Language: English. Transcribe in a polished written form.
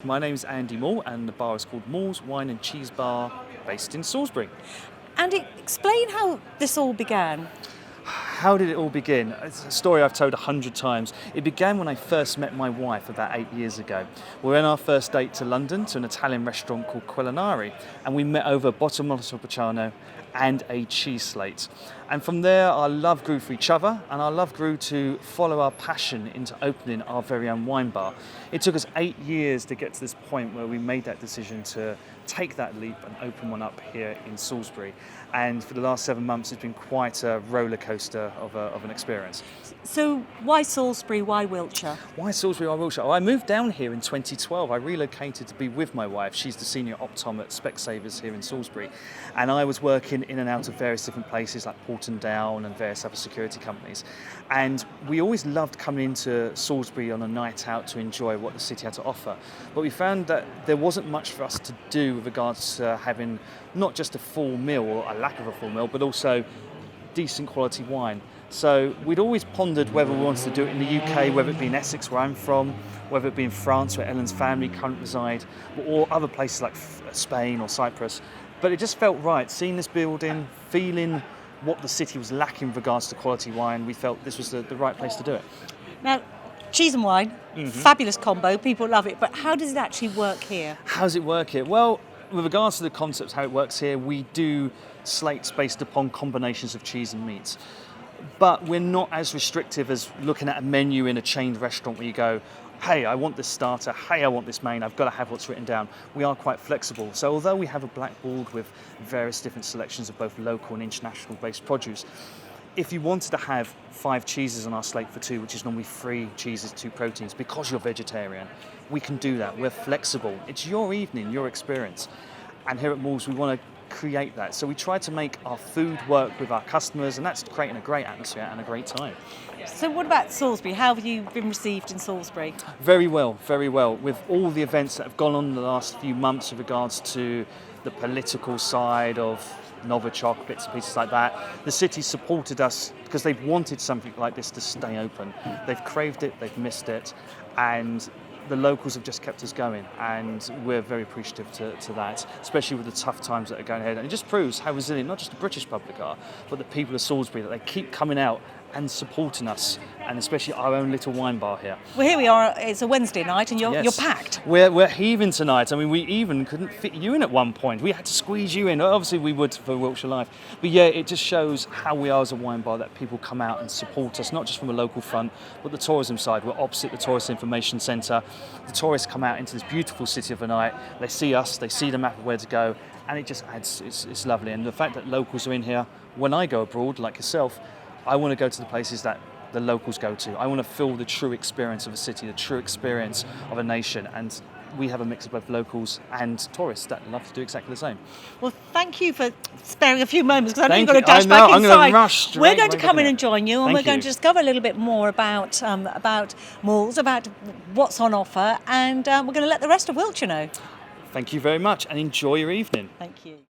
My name's Andy Mauls and the bar is called Mauls Wine and Cheese Bar based in Salisbury. And explain how this all began. How did it all begin? It's a story I've told 100 times. It began when I first met my wife about 8 years ago. We were on our first date to London to an Italian restaurant called Culinari, and we met over a bottle of Montepulciano and a cheese slate. And from there our love grew for each other, and our love grew to follow our passion into opening our very own wine bar. It took us 8 years to get to this point where we made that decision to take that leap and open one up here in Salisbury. And for the last 7 months it's been quite a roller coaster of an experience. So why Salisbury, why Wiltshire? Why Salisbury, why Wiltshire? I moved down here in 2012. I relocated to be with my wife. She's the senior optom at Specsavers here in Salisbury. And I was working in and out of various different places like Porton Down and various other security companies. And we always loved coming into Salisbury on a night out to enjoy what the city had to offer. But we found that there wasn't much for us to do with regards to having not just a full meal or a lack of a full meal, but also decent quality wine. So we'd always pondered whether we wanted to do it in the UK, whether it be in Essex, where I'm from, whether it be in France, where Ellen's family currently reside, or other places like Spain or Cyprus. But it just felt right, seeing this building, feeling what the city was lacking with regards to quality wine. We felt this was the right place to do it. Now, cheese and wine, fabulous combo, people love it, but how does it actually work here? How does it work here? Well, with regards to the concept, how it works here, we do slates based upon combinations of cheese and meats. But we're not as restrictive as looking at a menu in a chained restaurant where you go, hey, I want this starter, hey, I want this main, I've got to have what's written down. We are quite flexible. So although we have a blackboard with various different selections of both local and international based produce, if you wanted to have 5 cheeses on our slate for 2, which is normally 3 cheeses, 2 proteins, because you're vegetarian, we can do that. We're flexible. It's your evening, your experience. And here at Mauls, we want to create that. So we try to make our food work with our customers, and that's creating a great atmosphere and a great time. So what about Salisbury? How have you been received in Salisbury? Very well, very well. With all the events that have gone on in the last few months with regards to the political side of Novichok, bits and pieces like that, the city supported us because they've wanted something like this to stay open. They've craved it, they've missed it, and the locals have just kept us going, and we're very appreciative to that, especially with the tough times that are going ahead. And it just proves how resilient not just the British public are, but the people of Salisbury, that they keep coming out and supporting us, and especially our own little wine bar here. Well, here we are. It's a Wednesday night, and you're packed. We're heaving tonight. I mean, we even couldn't fit you in at one point. We had to squeeze you in. Obviously, we would for Wiltshire Life. But yeah, it just shows how we are as a wine bar, that people come out and support us, not just from a local front, but the tourism side. We're opposite the Tourist Information Centre. The tourists come out into this beautiful city of the night. They see us, they see the map of where to go, and it just adds, it's lovely. And the fact that locals are in here, when I go abroad, like yourself, I want to go to the places that the locals go to. I want to feel the true experience of a city, the true experience of a nation. And we have a mix of both locals and tourists that love to do exactly the same. Well, thank you for sparing a few moments, because I know Thank you've got to you. dash back I'm inside. going to rush straight We're going to back come in in and join you, and Thank we're going you. to discover a little bit more about Mauls, about what's on offer, and we're going to let the rest of Wiltshire know. Thank you very much, and enjoy your evening. Thank you.